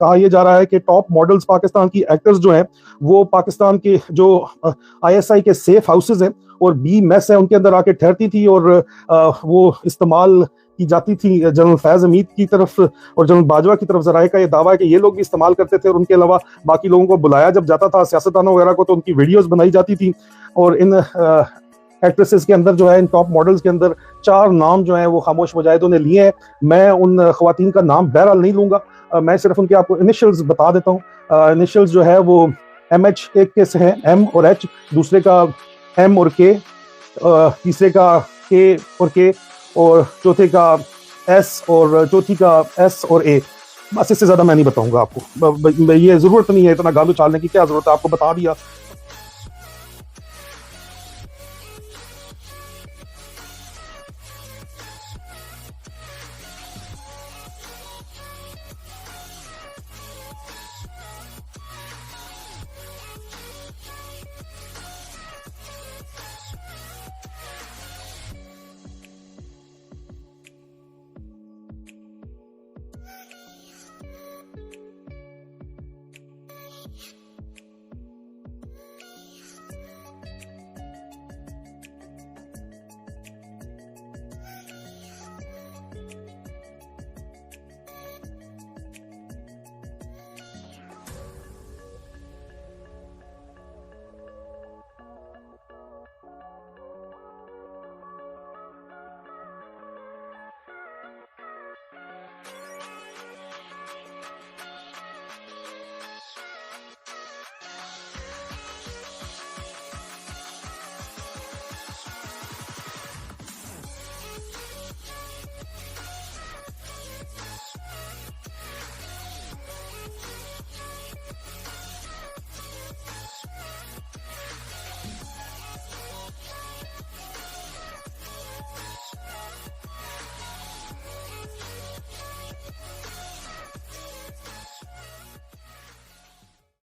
कहा यह जा रहा है कि टॉप मॉडल्स पाकिस्तान की एक्टर्स जो हैं वो पाकिस्तान के जो आईएसआई के सेफ हाउसेज हैं और बी मेस है उनके अंदर आके ठहरती थी और वो इस्तेमाल की जाती थी जनरल फैज हमीद की तरफ और जनरल बाजवा की तरफ। जराए का ये दावा है कि ये लोग भी इस्तेमाल करते थे और उनके अलावा बाकी लोगों को बुलाया जब जाता था सियासतदानों वगैरह को तो उनकी वीडियोस बनाई जाती थी। और इन एक्ट्रेसेस के अंदर जो है इन टॉप मॉडल्स के अंदर 4 नाम जो हैं वो खामोश मुजाहिदों ने लिए हैं। मैं उन खवातीन का नाम बहरहाल नहीं लूंगा, मैं सिर्फ उनके आपको इनिशियल्स बता देता हूँ। इनिशियल्स जो है वो MH एक के से हैं, M और H, दूसरे का M और K, तीसरे का K और K, और चौथे का S और चौथी का S और A। बस इससे ज्यादा मैं नहीं बताऊंगा आपको, ये जरूरत नहीं है इतना गालू चालने की, क्या जरूरत है, आपको बता दिया